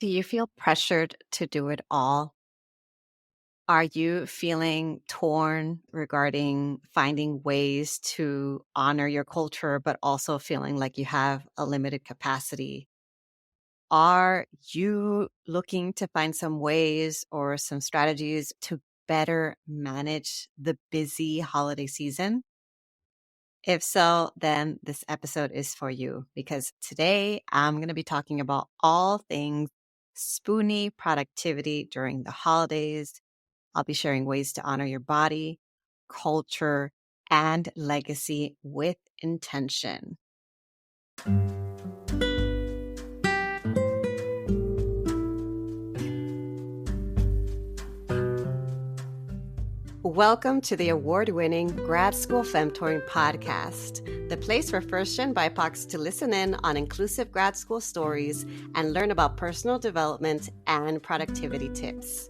Do you feel pressured to do it all? Are you feeling torn regarding finding ways to honor your culture, but also feeling like you have a limited capacity? Are you looking to find some ways or some strategies to better manage the busy holiday season? If so, then this episode is for you because today I'm going to be talking about all things Spoonie productivity during the holidays. I'll be sharing ways to honor your body, culture, and legacy with intention. Welcome to the award-winning Grad School Femtoring Podcast, the place for first-gen BIPOCs to listen in on inclusive grad school stories and learn about personal development and productivity tips.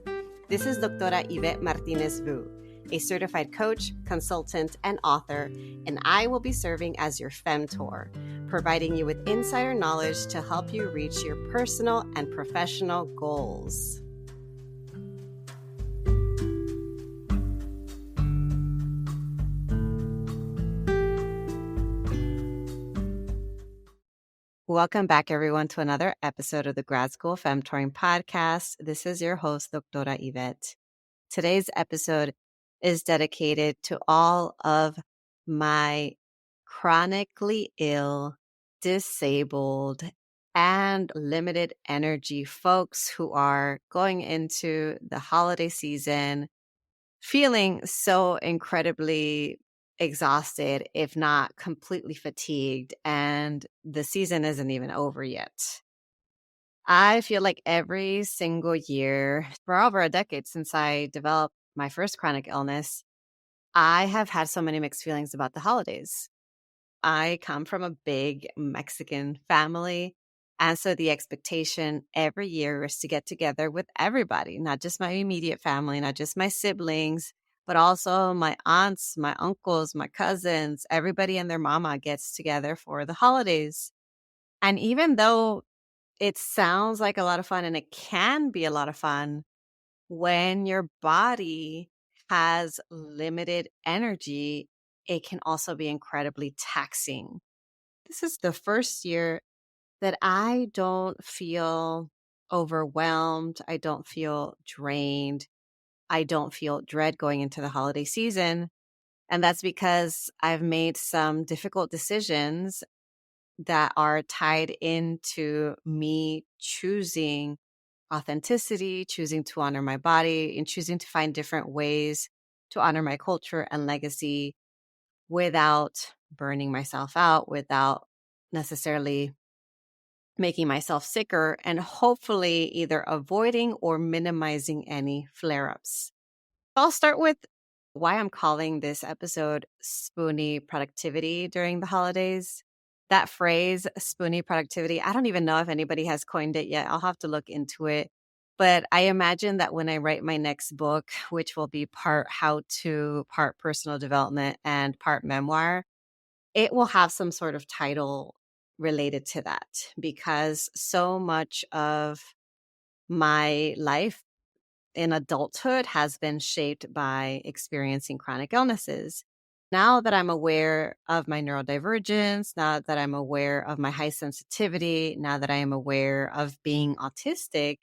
This is Doctora Yvette Martinez-Vu, a certified coach, consultant, and author, and I will be serving as your Femtor, providing you with insider knowledge to help you reach your personal and professional goals. Welcome back, everyone, to another episode of the Grad School Femtoring Podcast. This is your host, Doctora Yvette. Today's episode is dedicated to all of my chronically ill, disabled, and limited energy folks who are going into the holiday season feeling so incredibly exhausted, if not completely fatigued, and the season isn't even over yet. I feel like every single year for over a decade since I developed my first chronic illness, I have had so many mixed feelings about the holidays. I come from a big Mexican family. And so the expectation every year is to get together with everybody, not just my immediate family, not just my siblings, but also my aunts, my uncles, my cousins, everybody and their mama gets together for the holidays. And even though it sounds like a lot of fun and it can be a lot of fun, when your body has limited energy, it can also be incredibly taxing. This is the first year that I don't feel overwhelmed. I don't feel drained. I don't feel dread going into the holiday season. And that's because I've made some difficult decisions that are tied into me choosing authenticity, choosing to honor my body, and choosing to find different ways to honor my culture and legacy without burning myself out, without necessarily making myself sicker, and hopefully either avoiding or minimizing any flare-ups. I'll start with why I'm calling this episode Spoonie Productivity during the holidays. That phrase, Spoonie Productivity, I don't even know if anybody has coined it yet. I'll have to look into it. But I imagine that when I write my next book, which will be part how-to, part personal development, and part memoir, it will have some sort of title related to that because so much of my life in adulthood has been shaped by experiencing chronic illnesses. Now that I'm aware of my neurodivergence, now that I'm aware of my high sensitivity, now that I am aware of being autistic,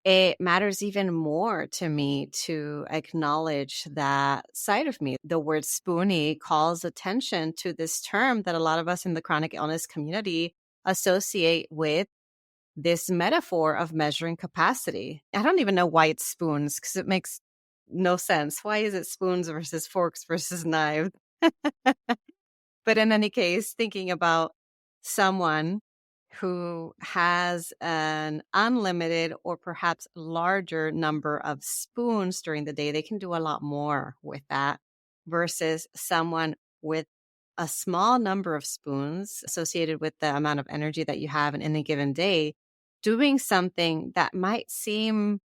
it matters even more to me to acknowledge that side of me. The word spoonie calls attention to this term that a lot of us in the chronic illness community associate with this metaphor of measuring capacity. I don't even know why it's spoons because it makes no sense. Why is it spoons versus forks versus knives? But in any case, thinking about someone who has an unlimited or perhaps larger number of spoons during the day, they can do a lot more with that versus someone with a small number of spoons associated with the amount of energy that you have in any given day, doing something that might seem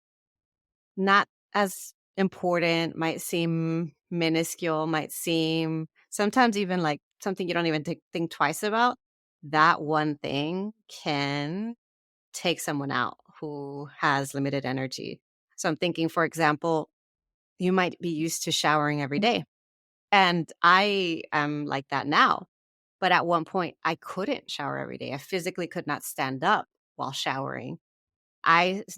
not as important, might seem minuscule, might seem sometimes even like something you don't even think twice about. That one thing can take someone out who has limited energy. So I'm thinking, for example, you might be used to showering every day. And I am like that now. But at one point, I couldn't shower every day. I physically could not stand up while showering.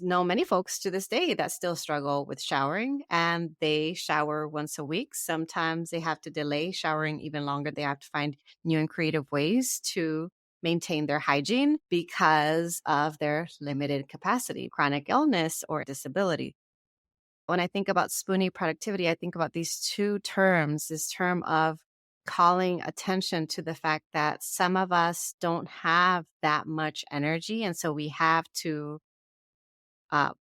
Know many folks to this day that still struggle with showering, and they shower once a week. Sometimes they have to delay showering even longer. They have to find new and creative ways to maintain their hygiene because of their limited capacity, chronic illness, or disability. When I think about Spoonie productivity, I think about these two terms, this term of calling attention to the fact that some of us don't have that much energy. And so we have to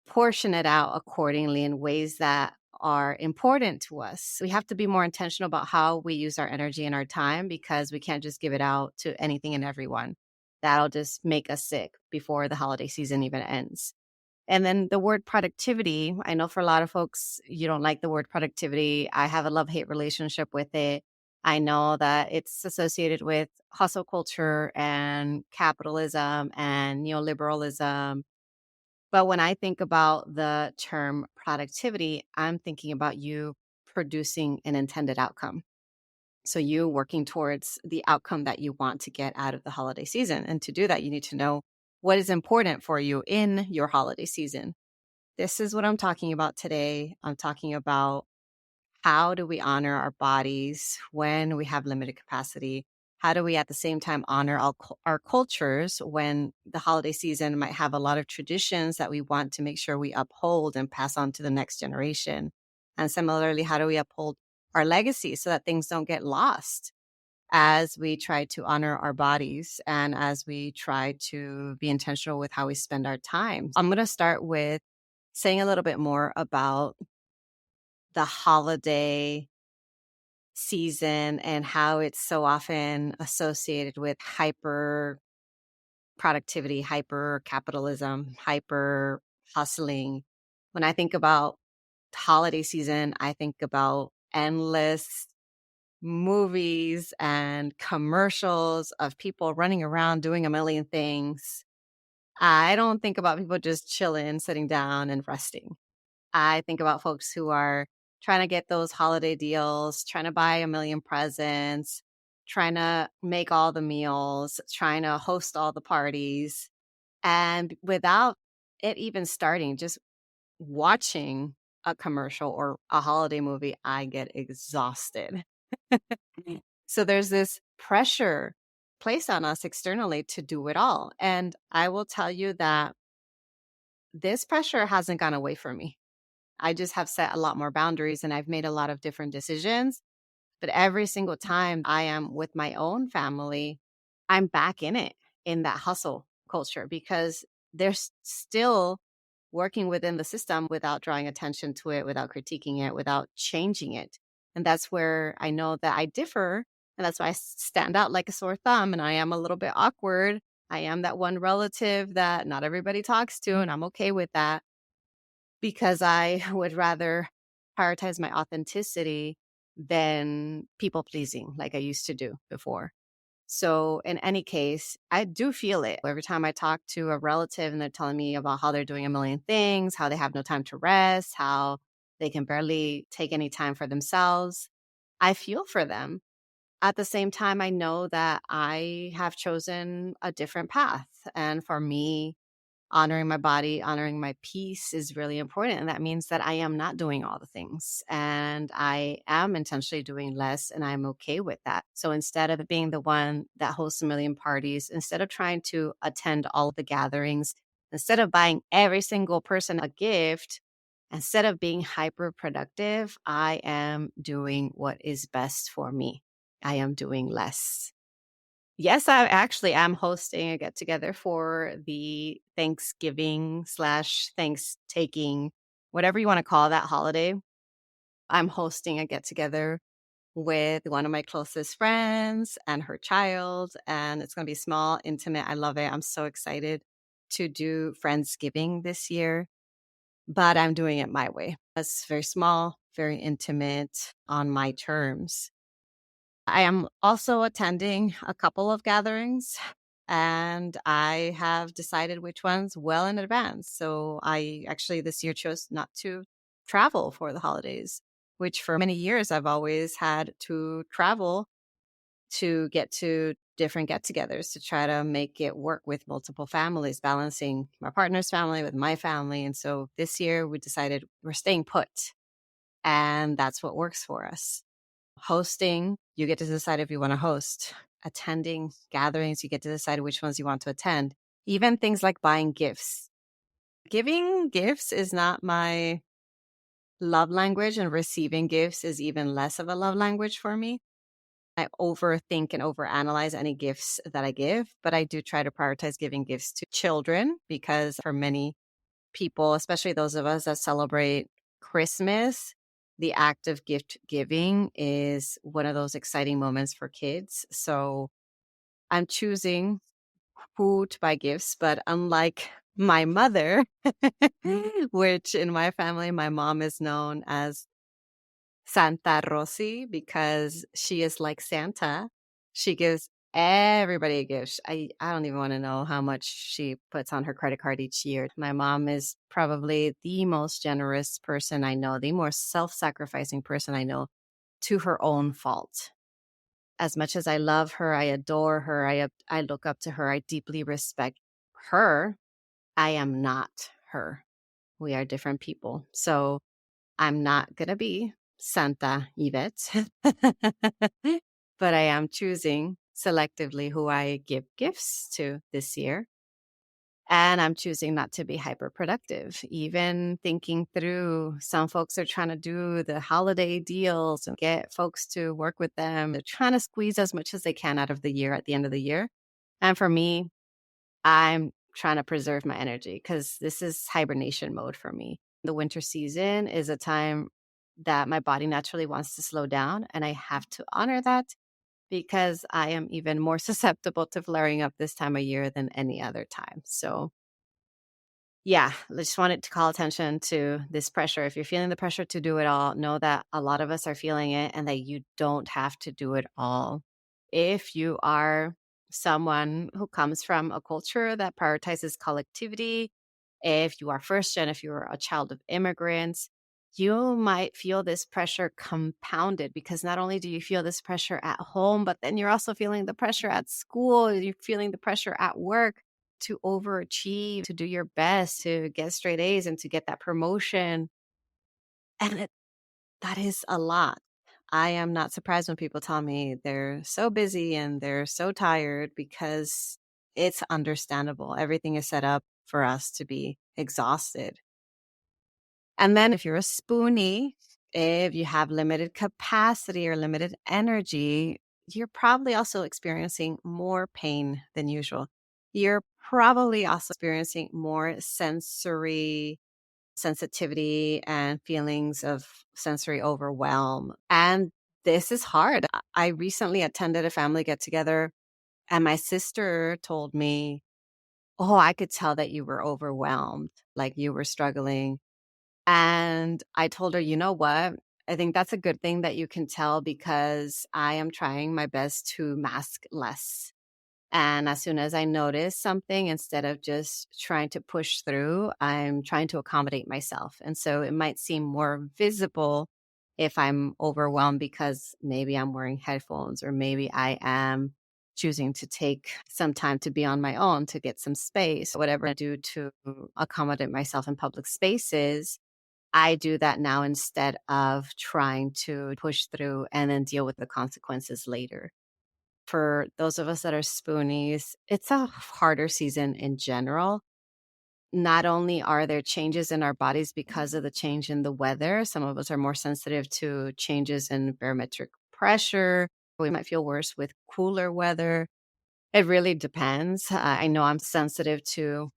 portion it out accordingly in ways that are important to us. We have to be more intentional about how we use our energy and our time, because we can't just give it out to anything and everyone. That'll just make us sick before the holiday season even ends. And then the word productivity, I know for a lot of folks, you don't like the word productivity. I have a love-hate relationship with it. I know that it's associated with hustle culture and capitalism and neoliberalism. But when I think about the term productivity, I'm thinking about you producing an intended outcome. So you working towards the outcome that you want to get out of the holiday season. And to do that, you need to know what is important for you in your holiday season. This is what I'm talking about today. I'm talking about how do we honor our bodies when we have limited capacity? How do we at the same time honor our cultures when the holiday season might have a lot of traditions that we want to make sure we uphold and pass on to the next generation? And similarly, how do we uphold our legacy so that things don't get lost as we try to honor our bodies and as we try to be intentional with how we spend our time? I'm going to start with saying a little bit more about the holiday season and how it's so often associated with hyper productivity, hyper capitalism, hyper hustling. When I think about holiday season, I think about endless movies and commercials of people running around doing a million things. I don't think about people just chilling, sitting down and resting. I think about folks who are trying to get those holiday deals, trying to buy a million presents, trying to make all the meals, trying to host all the parties. And without it even starting, just watching a commercial or a holiday movie, I get exhausted. So there's this pressure placed on us externally to do it all. And I will tell you that this pressure hasn't gone away from me. I just have set a lot more boundaries and I've made a lot of different decisions. But every single time I am with my own family, I'm back in it, in that hustle culture, because they're still working within the system without drawing attention to it, without critiquing it, without changing it. And that's where I know that I differ. And that's why I stand out like a sore thumb and I am a little bit awkward. I am that one relative that not everybody talks to, and I'm okay with that, because I would rather prioritize my authenticity than people pleasing like I used to do before. So in any case, I do feel it every time I talk to a relative and they're telling me about how they're doing a million things, how they have no time to rest, how they can barely take any time for themselves. I feel for them. At the same time, I know that I have chosen a different path. And for me, honoring my body, honoring my peace is really important. And that means that I am not doing all the things and I am intentionally doing less, and I'm okay with that. So instead of being the one that hosts a million parties, instead of trying to attend all the gatherings, instead of buying every single person a gift, instead of being hyper productive, I am doing what is best for me. I am doing less. Yes, I actually am hosting a get together for the Thanksgiving slash thanks taking, whatever you want to call that holiday. I'm hosting a get together with one of my closest friends and her child, and it's going to be small, intimate. I love it. I'm so excited to do Friendsgiving this year, but I'm doing it my way. It's very small, very intimate on my terms. I am also attending a couple of gatherings. and I have decided which ones well in advance. So I actually this year chose not to travel for the holidays, which for many years I've always had to travel to get to different get togethers to try to make it work with multiple families, balancing my partner's family with my family. And so this year we decided we're staying put, and that's what works for us. Hosting, you get to decide if you want to host. Attending gatherings, you get to decide which ones you want to attend. Even things like buying gifts. Giving gifts is not my love language, and receiving gifts is even less of a love language for me. I overthink and overanalyze any gifts that I give, but I do try to prioritize giving gifts to children because for many people, especially those of us that celebrate Christmas, the act of gift giving is one of those exciting moments for kids. So I'm choosing who to buy gifts, but unlike my mother, which in my family, my mom is known as Santa Rosi because she is like Santa. She gives everybody a gift. I don't even want to know how much she puts on her credit card each year. My mom is probably the most generous person I know, the more self-sacrificing person I know, to her own fault. As much as I love her, I adore her, I look up to her, I deeply respect her, I am not her. We are different people. So I'm not going to be Santa Yvette, but I am choosing selectively who I give gifts to this year. And I'm choosing not to be hyper productive, even thinking through some folks are trying to do the holiday deals and get folks to work with them. They're trying to squeeze as much as they can out of the year at the end of the year. And for me, I'm trying to preserve my energy because this is hibernation mode for me. The winter season is a time that my body naturally wants to slow down, and I have to honor that because I am even more susceptible to flaring up this time of year than any other time. So yeah, I just wanted to call attention to this pressure. If you're feeling the pressure to do it all, know that a lot of us are feeling it and that you don't have to do it all. If you are someone who comes from a culture that prioritizes collectivity, if you are first gen, if you're a child of immigrants, you might feel this pressure compounded because not only do you feel this pressure at home, but then you're also feeling the pressure at school, you're feeling the pressure at work to overachieve, to do your best, to get straight A's and to get that promotion. And that is a lot. I am not surprised when people tell me they're so busy and they're so tired because it's understandable. Everything is set up for us to be exhausted. And then if you're a spoonie, if you have limited capacity or limited energy, you're probably also experiencing more pain than usual. You're probably also experiencing more sensory sensitivity and feelings of sensory overwhelm. And this is hard. I recently attended a family get together, and my sister told me, "Oh, I could tell that you were overwhelmed, like you were struggling." And I told her, you know what? I think that's a good thing that you can tell because I am trying my best to mask less. And as soon as I notice something, instead of just trying to push through, I'm trying to accommodate myself. And so it might seem more visible if I'm overwhelmed because maybe I'm wearing headphones or maybe I am choosing to take some time to be on my own to get some space, whatever I do to accommodate myself in public spaces. I do that now instead of trying to push through and then deal with the consequences later. For those of us that are spoonies, it's a harder season in general. Not only are there changes in our bodies because of the change in the weather, some of us are more sensitive to changes in barometric pressure. We might feel worse with cooler weather. It really depends. I know I'm sensitive to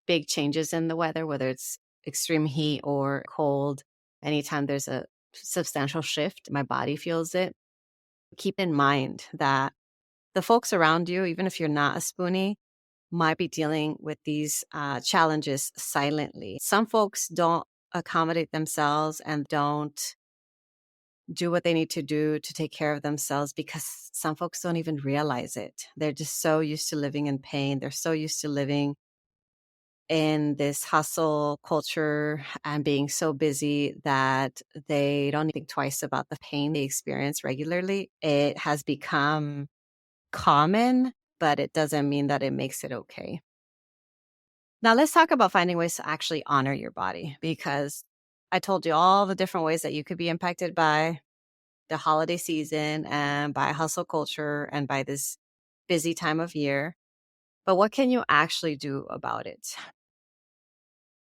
big changes in the weather, whether it's extreme heat or cold. Anytime there's a substantial shift, my body feels it. Keep in mind that the folks around you, even if you're not a spoonie, might be dealing with these challenges silently. Some folks don't accommodate themselves and don't do what they need to do to take care of themselves, because some folks don't even realize it. They're just so used to living in pain. They're so used to living in this hustle culture and being so busy that they don't think twice about the pain they experience regularly. It has become common, but it doesn't mean that it makes it okay. Now, let's talk about finding ways to actually honor your body, because I told you all the different ways that you could be impacted by the holiday season and by hustle culture and by this busy time of year. But what can you actually do about it?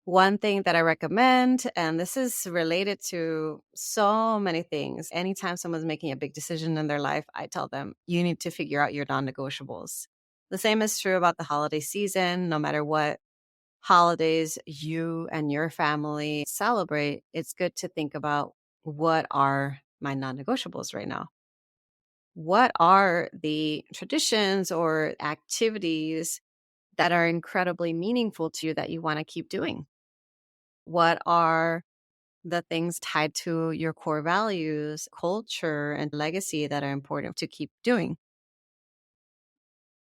One thing that I recommend, and this is related to so many things, anytime someone's making a big decision in their life, I tell them, you need to figure out your non negotiables. The same is true about the holiday season. No matter what holidays you and your family celebrate, it's good to think about, what are my non negotiables right now? What are the traditions or activities that are incredibly meaningful to you that you want to keep doing? What are the things tied to your core values, culture, and legacy that are important to keep doing?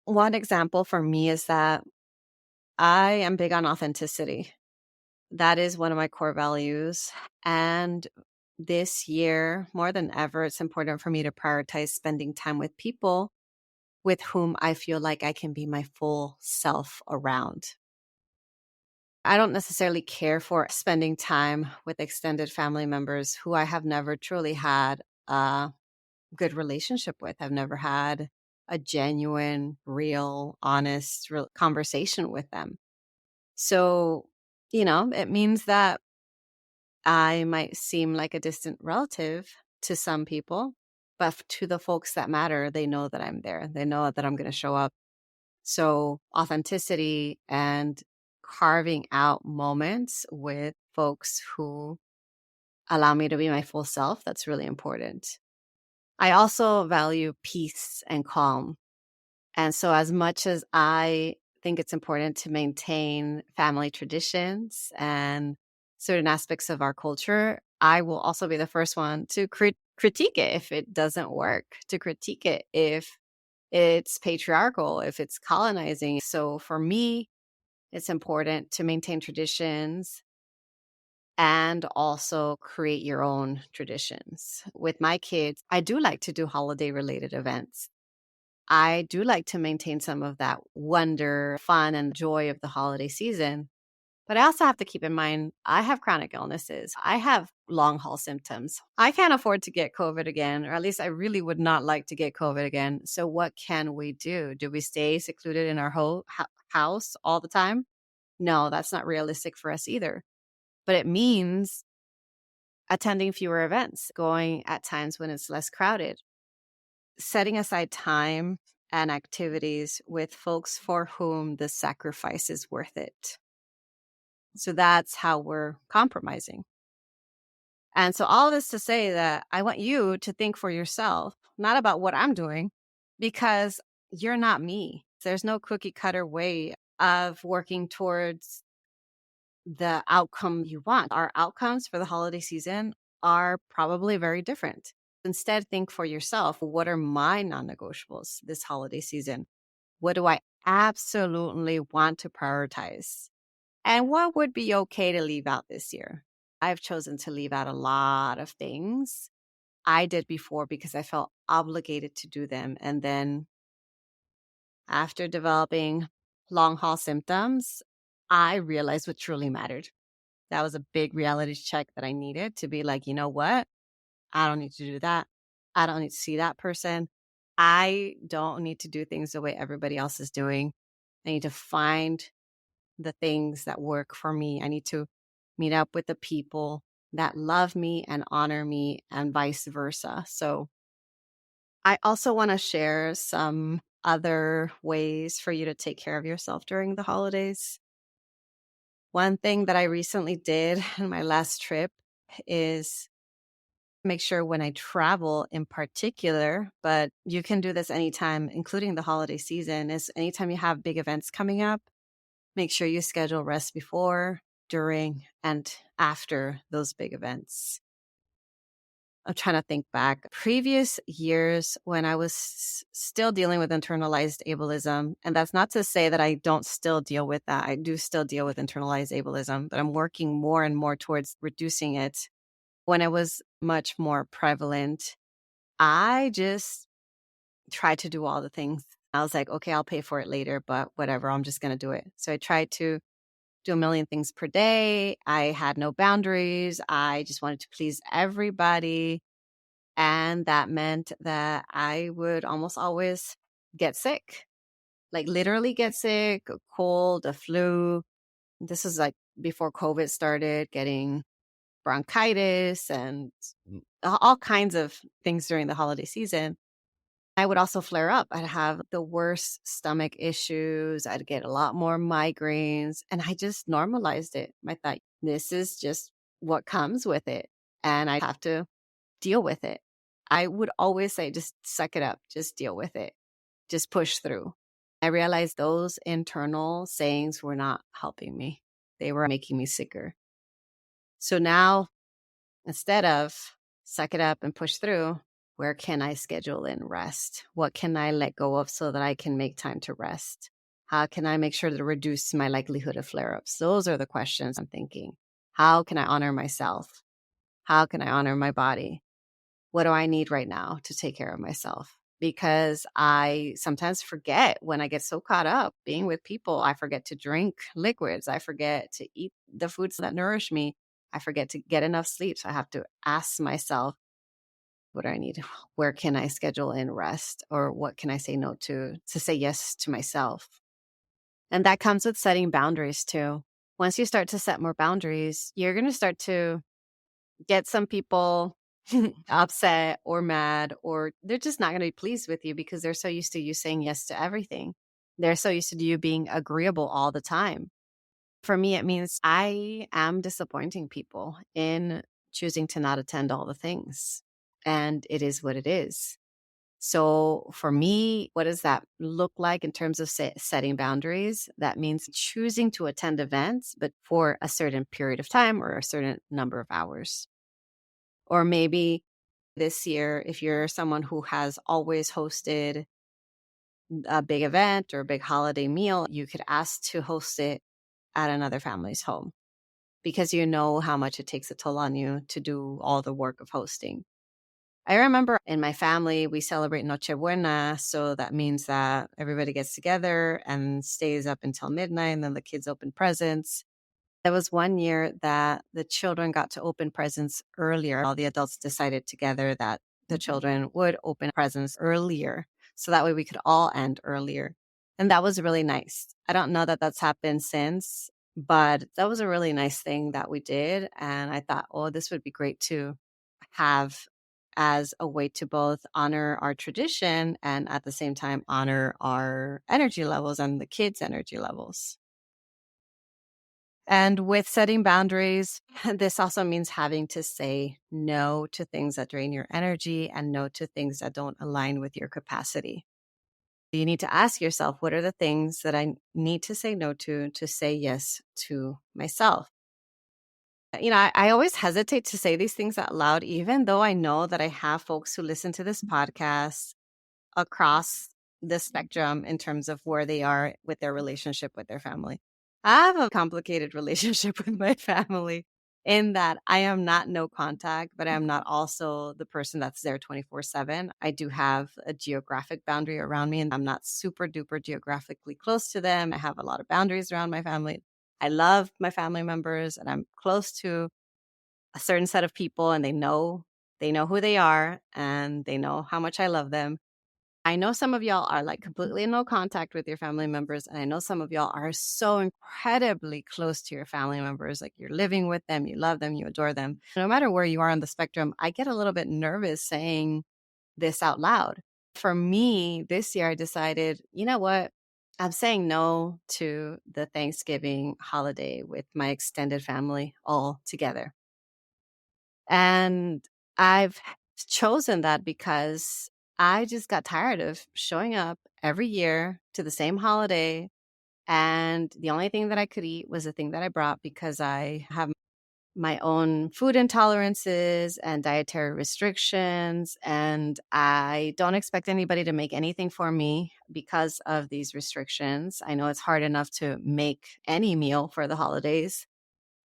One example for me is that I am big on authenticity. That is one of my core values. And this year, more than ever, it's important for me to prioritize spending time with people with whom I feel like I can be my full self around. I don't necessarily care for spending time with extended family members who I have never truly had a good relationship with. I've never had a genuine, real, honest conversation with them. So, it means that I might seem like a distant relative to some people, but to the folks that matter, they know that I'm there. They know that I'm going to show up. So, authenticity and carving out moments with folks who allow me to be my full self, that's really important. I also value peace and calm. And so, as much as I think it's important to maintain family traditions and certain aspects of our culture, I will also be the first one to critique it if it doesn't work, to critique it if it's patriarchal, if it's colonizing. So, for me, it's important to maintain traditions and also create your own traditions. With my kids, I do like to do holiday related events. I do like to maintain some of that wonder, fun, and joy of the holiday season. But I also have to keep in mind, I have chronic illnesses. I have long haul symptoms. I can't afford to get COVID again, or at least I really would not like to get COVID again. So, what can we do? Do we stay secluded in our whole house all the time? No, that's not realistic for us either. But it means attending fewer events, going at times when it's less crowded, setting aside time and activities with folks for whom the sacrifice is worth it. So that's how we're compromising. And so all this to say that I want you to think for yourself, not about what I'm doing, because you're not me. There's no cookie cutter way of working towards the outcome you want. Our outcomes for the holiday season are probably very different. Instead, think for yourself, what are my non negotiables this holiday season? What do I absolutely want to prioritize? And what would be okay to leave out this year? I've chosen to leave out a lot of things I did before because I felt obligated to do them. And then after developing long haul symptoms, I realized what truly mattered. That was a big reality check that I needed to be like, you know what? I don't need to do that. I don't need to see that person. I don't need to do things the way everybody else is doing. I need to find the things that work for me. I need to meet up with the people that love me and honor me, and vice versa. So, I also want to share some other ways for you to take care of yourself during the holidays. One thing that I recently did in my last trip is make sure when I travel in particular, but you can do this anytime, including the holiday season, is anytime you have big events coming up, make sure you schedule rest before, during, and after those big events. I'm trying to think back. Previous years when I was still dealing with internalized ableism, and that's not to say that I don't still deal with that. I do still deal with internalized ableism, but I'm working more and more towards reducing it. When it was much more prevalent, I just tried to do all the things. I was like, okay, I'll pay for it later, but whatever, I'm just going to do it. So I tried to do a million things per day. I had no boundaries. I just wanted to please everybody. And that meant that I would almost always get sick, like literally get sick, a cold, a flu. This is like before COVID started, getting bronchitis and all kinds of things during the holiday season. I would also flare up. I'd have the worst stomach issues. I'd get a lot more migraines. And I just normalized it. I thought, this is just what comes with it. And I have to deal with it. I would always say, just suck it up, just deal with it, just push through. I realized those internal sayings were not helping me. They were making me sicker. So now, instead of suck it up and push through, where can I schedule in rest? What can I let go of so that I can make time to rest? How can I make sure to reduce my likelihood of flare-ups? Those are the questions I'm thinking. How can I honor myself? How can I honor my body? What do I need right now to take care of myself? Because I sometimes forget when I get so caught up being with people. I forget to drink liquids. I forget to eat the foods that nourish me. I forget to get enough sleep. So I have to ask myself, what do I need? Where can I schedule in rest? Or what can I say no to say yes to myself? And that comes with setting boundaries too. Once you start to set more boundaries, you're going to start to get some people upset or mad, or they're just not going to be pleased with you because they're so used to you saying yes to everything. They're so used to you being agreeable all the time. For me, it means I am disappointing people in choosing to not attend all the things. And it is what it is. So for me, what does that look like in terms of setting boundaries? That means choosing to attend events, but for a certain period of time or a certain number of hours. Or maybe this year, if you're someone who has always hosted a big event or a big holiday meal, you could ask to host it at another family's home because you know how much it takes a toll on you to do all the work of hosting. I remember in my family, we celebrate Noche Buena. So that means that everybody gets together and stays up until midnight, and then the kids open presents. There was one year that the children got to open presents earlier. All the adults decided together that the children would open presents earlier. So that way we could all end earlier. And that was really nice. I don't know that that's happened since, but that was a really nice thing that we did. And I thought, oh, this would be great to have as a way to both honor our tradition and at the same time honor our energy levels and the kids' energy levels. And with setting boundaries, this also means having to say no to things that drain your energy and no to things that don't align with your capacity. You need to ask yourself, what are the things that I need to say no to say yes to myself? You know, I always hesitate to say these things out loud, even though I know that I have folks who listen to this podcast across the spectrum in terms of where they are with their relationship with their family. I have a complicated relationship with my family in that I am not no contact, but I'm not also the person that's there 24/7. I do have a geographic boundary around me, and I'm not super duper geographically close to them. I have a lot of boundaries around my family. I love my family members, and I'm close to a certain set of people, and they know who they are, and they know how much I love them. I know some of y'all are like completely in no contact with your family members. And I know some of y'all are so incredibly close to your family members. Like you're living with them, you love them, you adore them. No matter where you are on the spectrum, I get a little bit nervous saying this out loud. For me, this year, I decided, you know what? I'm saying no to the Thanksgiving holiday with my extended family all together. And I've chosen that because I just got tired of showing up every year to the same holiday. And the only thing that I could eat was the thing that I brought because I have my own food intolerances and dietary restrictions, and I don't expect anybody to make anything for me because of these restrictions. I know it's hard enough to make any meal for the holidays,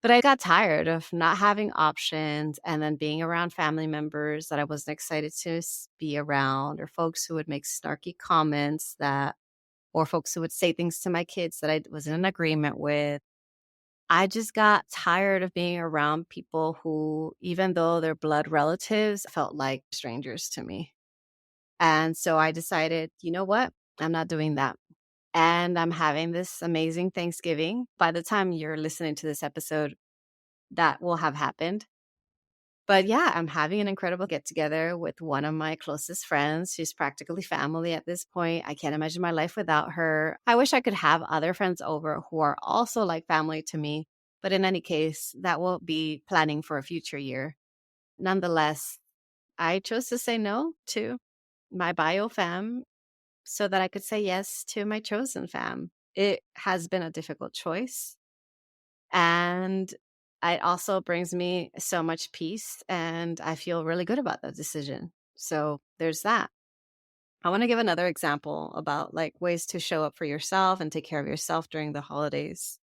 but I got tired of not having options and then being around family members that I wasn't excited to be around, or folks who would make snarky comments or folks who would say things to my kids that I wasn't in agreement with. I just got tired of being around people who, even though they're blood relatives, felt like strangers to me. And so I decided, you know what? I'm not doing that. And I'm having this amazing Thanksgiving. By the time you're listening to this episode, that will have happened. But yeah, I'm having an incredible get together with one of my closest friends. She's practically family at this point. I can't imagine my life without her. I wish I could have other friends over who are also like family to me. But in any case, that will be planning for a future year. Nonetheless, I chose to say no to my bio fam so that I could say yes to my chosen fam. It has been a difficult choice. And it also brings me so much peace, and I feel really good about that decision. So there's that. I want to give another example about like ways to show up for yourself and take care of yourself during the holidays.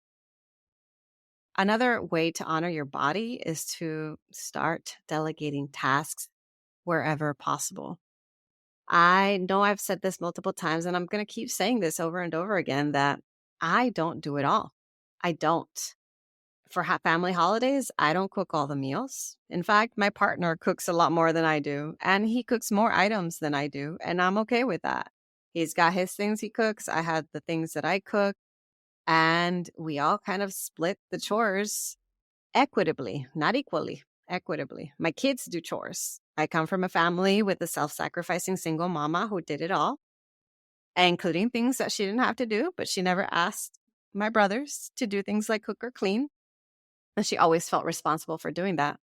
Another way to honor your body is to start delegating tasks wherever possible. I know I've said this multiple times, and I'm going to keep saying this over and over again, that I don't do it all. I don't. For family holidays, I don't cook all the meals. In fact, my partner cooks a lot more than I do, and he cooks more items than I do, and I'm okay with that. He's got his things he cooks. I have the things that I cook, and we all kind of split the chores equitably, not equally, equitably. My kids do chores. I come from a family with a self-sacrificing single mama who did it all, including things that she didn't have to do, but she never asked my brothers to do things like cook or clean. And she always felt responsible for doing that.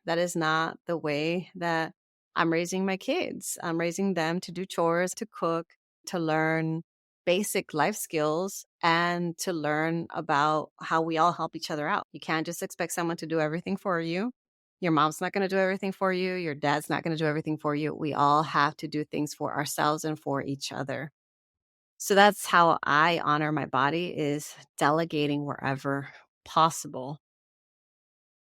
That is not the way that I'm raising my kids. I'm raising them to do chores, to cook, to learn basic life skills, and to learn about how we all help each other out. You can't just expect someone to do everything for you. Your mom's not going to do everything for you. Your dad's not going to do everything for you. We all have to do things for ourselves and for each other. So that's how I honor my body, is delegating wherever possible.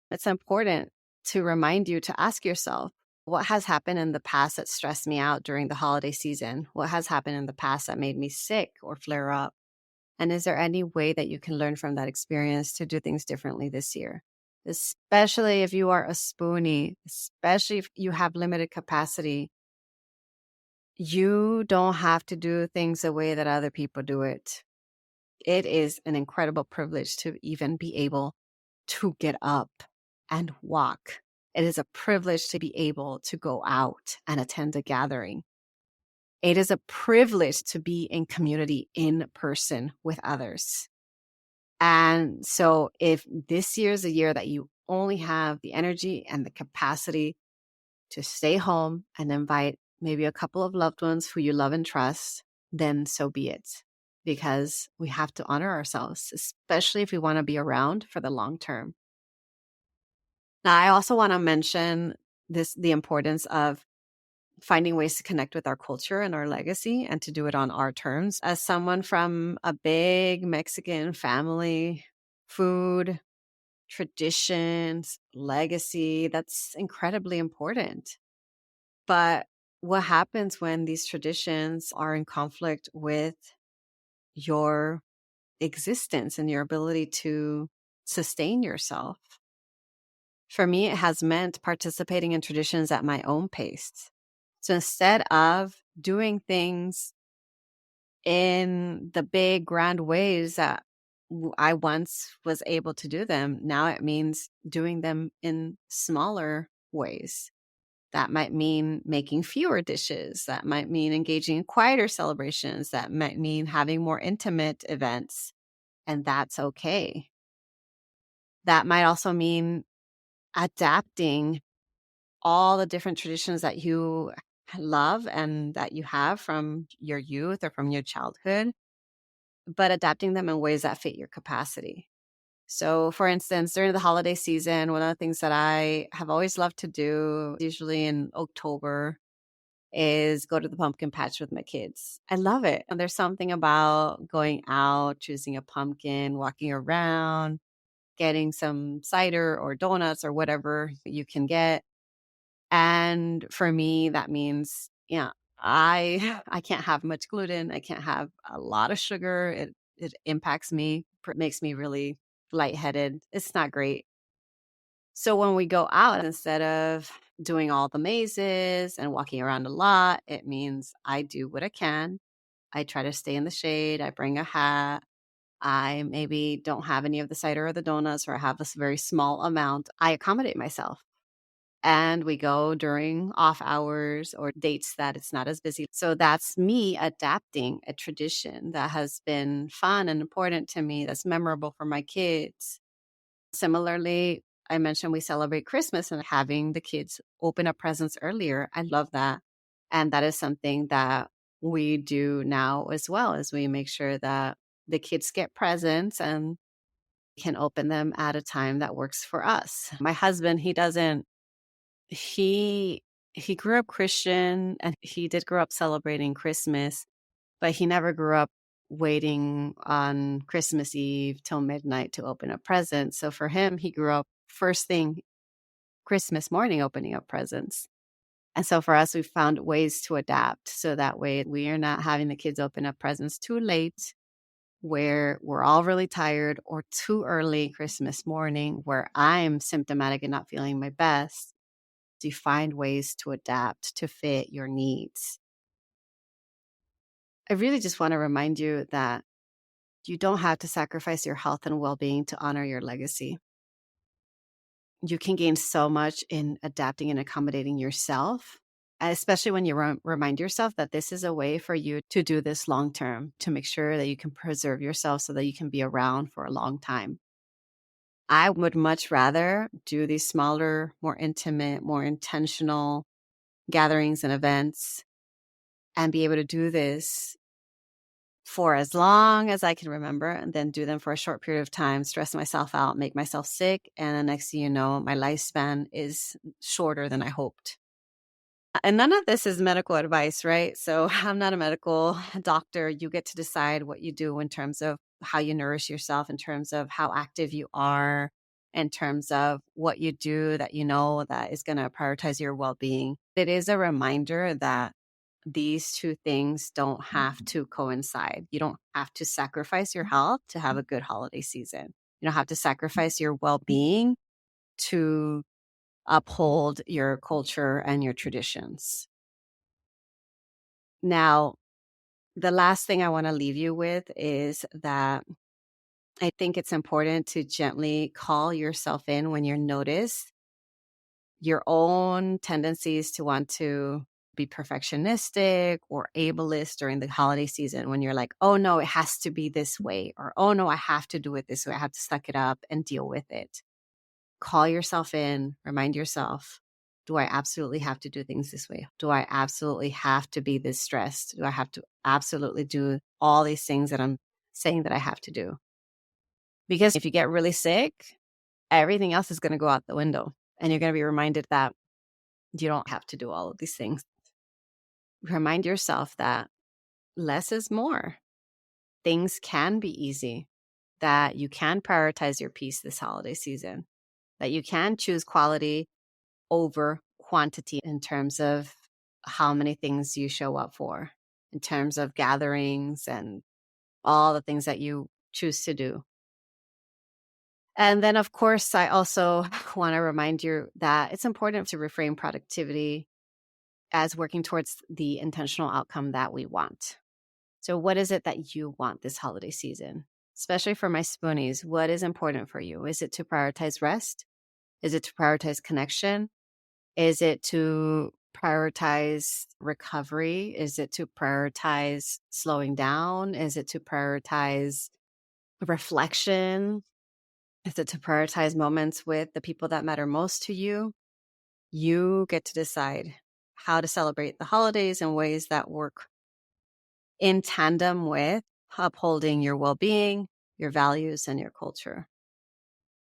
It's important to remind you to ask yourself, what has happened in the past that stressed me out during the holiday season? What has happened in the past that made me sick or flare up? And is there any way that you can learn from that experience to do things differently this year? Especially if you are a spoonie, especially if you have limited capacity, you don't have to do things the way that other people do it. It is an incredible privilege to even be able to get up and walk. It is a privilege to be able to go out and attend a gathering. It is a privilege to be in community in person with others. And so if this year is a year that you only have the energy and the capacity to stay home and invite maybe a couple of loved ones who you love and trust, then so be it. Because we have to honor ourselves, especially if we want to be around for the long term. Now, I also want to mention the importance of finding ways to connect with our culture and our legacy, and to do it on our terms. As someone from a big Mexican family, food, traditions, legacy, that's incredibly important. But what happens when these traditions are in conflict with your existence and your ability to sustain yourself? For me, it has meant participating in traditions at my own pace. So instead of doing things in the big, grand ways that I once was able to do them, now it means doing them in smaller ways. That might mean making fewer dishes. That might mean engaging in quieter celebrations. That might mean having more intimate events. And that's okay. That might also mean adapting all the different traditions that you love and that you have from your youth or from your childhood, but adapting them in ways that fit your capacity. So, for instance, during the holiday season, one of the things that I have always loved to do, usually in October, is go to the pumpkin patch with my kids. I love it. And there's something about going out, choosing a pumpkin, walking around, getting some cider or donuts or whatever you can get. And for me, that means, yeah, I can't have much gluten. I can't have a lot of sugar. It impacts me, makes me really lightheaded. It's not great. So when we go out, instead of doing all the mazes and walking around a lot, it means I do what I can. I try to stay in the shade. I bring a hat. I maybe don't have any of the cider or the donuts, or I have this very small amount. I accommodate myself. And we go during off hours or dates that it's not as busy. So that's me adapting a tradition that has been fun and important to me, that's memorable for my kids. Similarly, I mentioned we celebrate Christmas and having the kids open up presents earlier. I love that. And that is something that we do now as well, as we make sure that the kids get presents and can open them at a time that works for us. My husband, he he grew up Christian and he did grow up celebrating Christmas, but he never grew up waiting on Christmas Eve till midnight to open up presents. So for him, he grew up first thing Christmas morning opening up presents. And so for us, we found ways to adapt so that way we are not having the kids open up presents too late where we're all really tired, or too early Christmas morning where I'm symptomatic and not feeling my best. You find ways to adapt to fit your needs. I really just want to remind you that you don't have to sacrifice your health and well-being to honor your legacy. You can gain so much in adapting and accommodating yourself, especially when you remind yourself that this is a way for you to do this long term, to make sure that you can preserve yourself so that you can be around for a long time. I would much rather do these smaller, more intimate, more intentional gatherings and events and be able to do this for as long as I can remember, and then do them for a short period of time, stress myself out, make myself sick. And the next thing you know, my lifespan is shorter than I hoped. And none of this is medical advice, right? So I'm not a medical doctor. You get to decide what you do in terms of how you nourish yourself, in terms of how active you are, in terms of what you do that you know that is going to prioritize your well-being. It is a reminder that these two things don't have to coincide. You don't have to sacrifice your health to have a good holiday season. You don't have to sacrifice your well-being to uphold your culture and your traditions. Now, the last thing I want to leave you with is that I think it's important to gently call yourself in when you notice your own tendencies to want to be perfectionistic or ableist during the holiday season, when you're like, oh no, it has to be this way, or oh no, I have to do it this way. I have to suck it up and deal with it. Call yourself in, remind yourself, do I absolutely have to do things this way? Do I absolutely have to be this stressed? Do I have to absolutely do all these things that I'm saying that I have to do? Because if you get really sick, everything else is going to go out the window, and you're going to be reminded that you don't have to do all of these things. Remind yourself that less is more. Things can be easy, that you can prioritize your peace this holiday season, that you can choose quality over quantity in terms of how many things you show up for, in terms of gatherings and all the things that you choose to do. And then, of course, I also want to remind you that it's important to reframe productivity as working towards the intentional outcome that we want. So what is it that you want this holiday season? Especially for my Spoonies, what is important for you? Is it to prioritize rest? Is it to prioritize connection? Is it to prioritize recovery? Is it to prioritize slowing down? Is it to prioritize reflection? Is it to prioritize moments with the people that matter most to you? You get to decide how to celebrate the holidays in ways that work in tandem with upholding your well-being, your values, and your culture.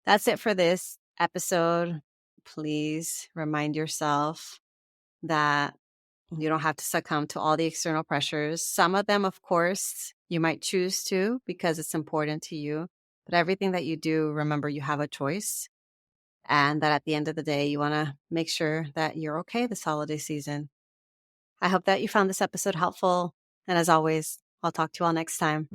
That's it for this episode. Please remind yourself that you don't have to succumb to all the external pressures. Some of them, of course, you might choose to because it's important to you. But everything that you do, remember you have a choice. And that at the end of the day, you want to make sure that you're okay this holiday season. I hope that you found this episode helpful. And as always, I'll talk to you all next time.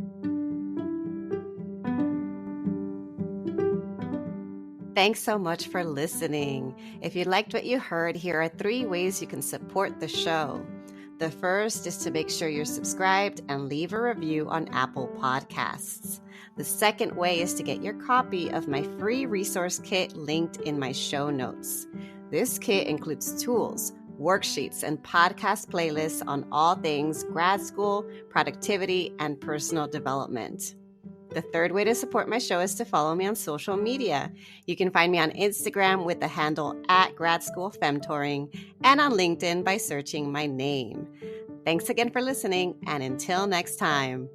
Thanks so much for listening. If you liked what you heard, here are 3 ways you can support the show. The first is to make sure you're subscribed and leave a review on Apple Podcasts. The second way is to get your copy of my free resource kit linked in my show notes. This kit includes tools, worksheets, and podcast playlists on all things grad school, productivity, and personal development. The third way to support my show is to follow me on social media. You can find me on Instagram with the handle @Grad School Femtoring and on LinkedIn by searching my name. Thanks again for listening, and until next time.